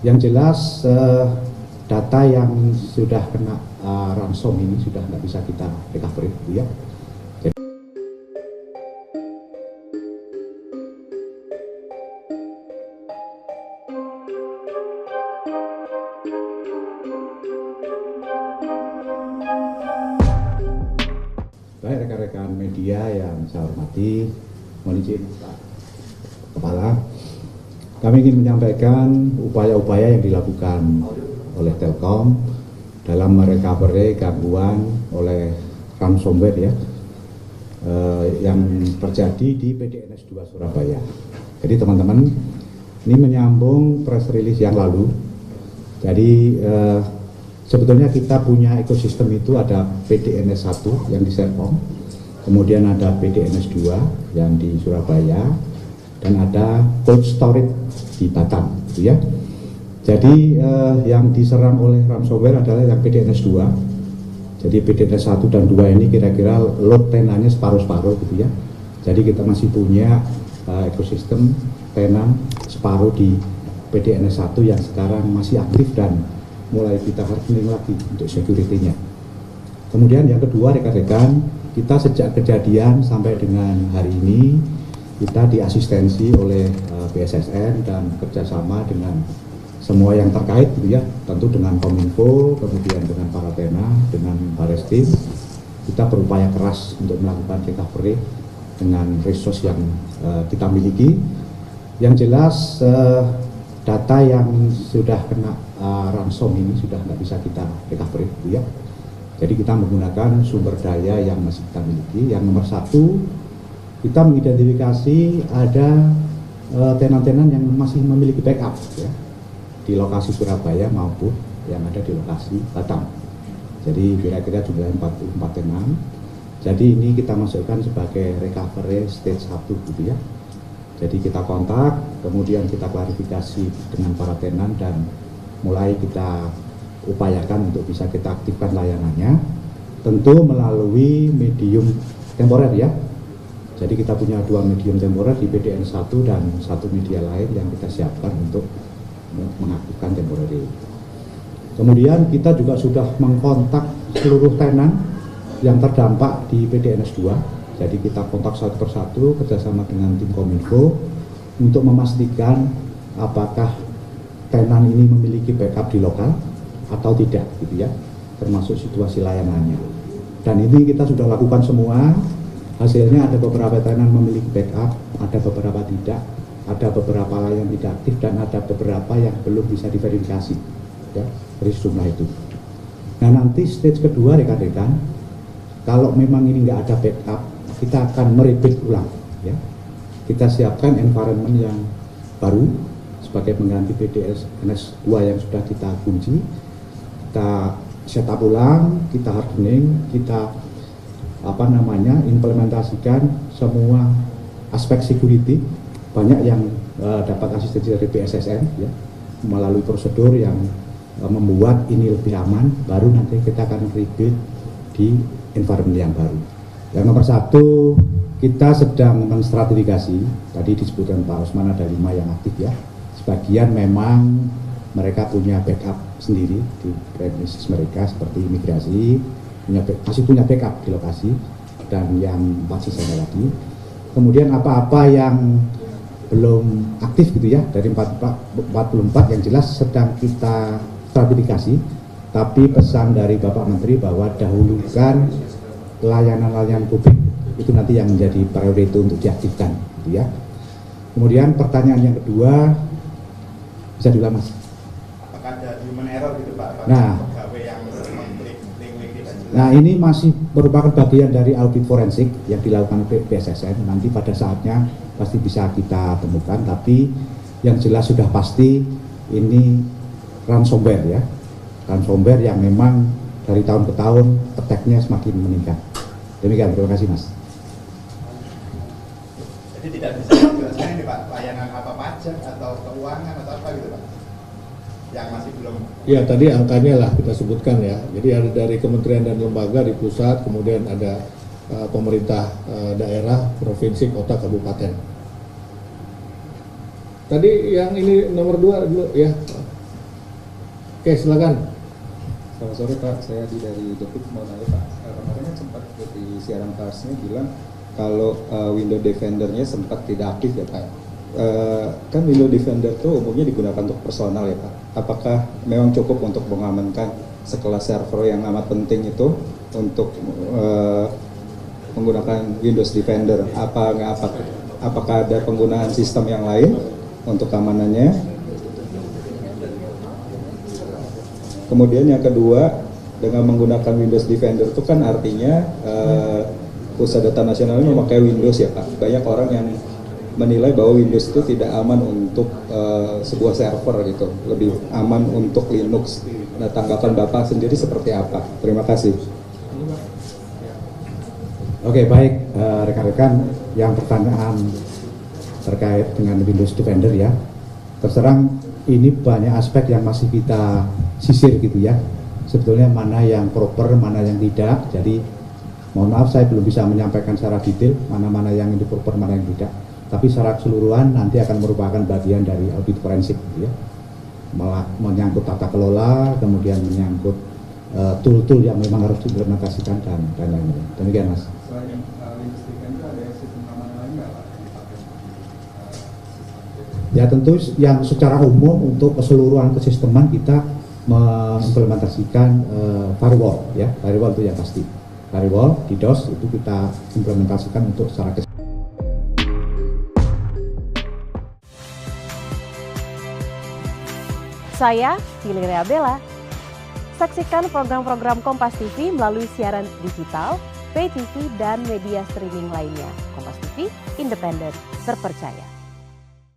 Yang jelas data yang sudah kena ransom ini sudah nggak bisa kita recovery, ya. Baik rekan-rekan media yang saya hormati, mohon izin Pak Kepala, kami ingin menyampaikan upaya-upaya yang dilakukan oleh Telkom dalam merecovery gangguan oleh ransomware ya, yang terjadi di PDNS 2 Surabaya. Jadi teman-teman, ini menyambung press release yang lalu. Jadi sebetulnya kita punya ekosistem itu ada PDNS 1 yang di Serpong, kemudian ada PDNS 2 yang di Surabaya, dan ada cold storage di Batam, gitu ya. Jadi yang diserang oleh ransomware adalah yang PDNS 2. Jadi PDNS 1 dan 2 ini kira-kira load tenannya separuh-separuh gitu ya. Jadi kita masih punya ekosistem tenan separuh di PDNS 1 yang sekarang masih aktif dan mulai kita hardening lagi untuk security-nya. Kemudian yang kedua rekan-rekan, kita sejak kejadian sampai dengan hari ini kita diasistensi oleh BSSN dan kerjasama dengan semua yang terkait gitu ya, tentu dengan Kominfo, kemudian dengan para Tena, dengan Bareskrim. Kita berupaya keras untuk melakukan recovery dengan resource yang kita miliki. Yang jelas data yang sudah kena ransom ini sudah nggak bisa kita recovery, gitu ya. Jadi kita menggunakan sumber daya yang masih kita miliki. Yang nomor satu, kita mengidentifikasi ada tenan-tenan yang masih memiliki backup ya, di lokasi Surabaya maupun yang ada di lokasi Batam. Jadi kira-kira jumlah 44 tenan. Jadi ini kita masukkan sebagai recovery stage 1 gitu ya. Jadi kita kontak, kemudian kita klarifikasi dengan para tenan dan mulai kita upayakan untuk bisa kita aktifkan layanannya, tentu melalui medium temporer ya. Jadi kita punya 2 medium temporer di PDN 1 dan 1 media lain yang kita siapkan untuk mengaktifkan temporary. Kemudian kita juga sudah mengkontak seluruh tenan yang terdampak di PDNS 2. Jadi kita kontak satu persatu kerjasama dengan tim Kominfo untuk memastikan apakah tenan ini memiliki backup di lokal atau tidak gitu ya, termasuk situasi layanannya. Dan ini kita sudah lakukan semua. Hasilnya ada beberapa tenan memiliki backup, ada beberapa tidak, ada beberapa yang tidak aktif, dan ada beberapa yang belum bisa diverifikasi ya, dari jumlah itu. Nah nanti stage kedua rekan-rekan, kalau memang ini nggak ada backup, kita akan merebuild ulang ya. Kita siapkan environment yang baru sebagai pengganti PDNS 2 yang sudah kita kunci. Kita setup ulang, kita hardening, kita implementasikan semua aspek security. Banyak yang dapat asistensi dari BSSN ya, melalui prosedur yang membuat ini lebih aman. Baru nanti kita akan rebuild di environment yang baru. Yang nomor satu, kita sedang menstratifikasi. Tadi disebutkan Pak Osman ada 5 yang aktif ya. Sebagian memang mereka punya backup sendiri di premises mereka seperti imigrasi, masih punya backup di lokasi, dan yang 4 sisanya lagi. Kemudian apa-apa yang belum aktif gitu ya, dari 44 yang jelas sedang kita stratifikasi. Tapi pesan dari Bapak Menteri bahwa dahulukan layanan-layanan publik itu nanti yang menjadi prioritas untuk diaktifkan gitu ya. Kemudian pertanyaan yang kedua, bisa diulang Mas? Apakah ada human error gitu Pak? Nah, pegawai yang mengklik link tidak jelas? Nah ini masih merupakan bagian dari audit forensik yang dilakukan oleh BSSN. Nanti pada saatnya pasti bisa kita temukan, tapi yang jelas sudah pasti ini ransomware ya. Ransomware yang memang dari tahun ke tahun attack-nya semakin meningkat. Demikian, terima kasih Mas. Jadi tidak bisa dijelaskan ini Pak, layanan apa pajak atau keuangan atau apa gitu Pak? Yang masih belum. Ya tadi angkanya lah kita sebutkan ya. Jadi ada dari kementerian dan lembaga di pusat, kemudian ada pemerintah daerah, provinsi, kota, kabupaten. Tadi yang ini nomor 2 dulu ya. Oke, silakan. Selamat sore Pak, saya Adi dari Depik. Mau nanya Pak, kemarin kan sempat di siaran persnya bilang kalau Windows Defender-nya sempat tidak aktif ya Pak. Kan Windows Defender itu umumnya digunakan untuk personal ya Pak. Apakah memang cukup untuk mengamankan sekelas server yang amat penting itu untuk menggunakan Windows Defender? Apakah ada penggunaan sistem yang lain untuk keamanannya? Kemudian yang kedua, dengan menggunakan Windows Defender itu kan artinya Pusat Data Nasional memakai Windows ya Pak. Banyak orang yang menilai bahwa Windows itu tidak aman untuk sebuah server gitu, lebih aman untuk Linux. Nah, tanggapan Bapak sendiri seperti apa? Terima kasih. Oke, baik rekan-rekan, yang pertanyaan terkait dengan Windows Defender ya, terserang ini banyak aspek yang masih kita sisir gitu ya, sebetulnya mana yang proper, mana yang tidak. Jadi mohon maaf saya belum bisa menyampaikan secara detail mana-mana yang ini proper, mana yang tidak, tapi secara keseluruhan nanti akan merupakan bagian dari audit forensik gitu ya, menyangkut tata kelola, kemudian menyangkut tool-tool yang memang harus diimplementasikan dan lain-lain. Demikian Mas. Selain Windows Defender ada sistem keamanan lain nggak Pak yang dipakai? Ya tentu yang secara umum untuk keseluruhan kesisteman kita mengimplementasikan firewall ya, firewall itu yang pasti. Firewall di DOS itu kita implementasikan untuk secara keseluruhan. Saya Valeria Bella. Saksikan program-program Kompas TV melalui siaran digital, pay TV, dan media streaming lainnya. Kompas TV, independen, terpercaya.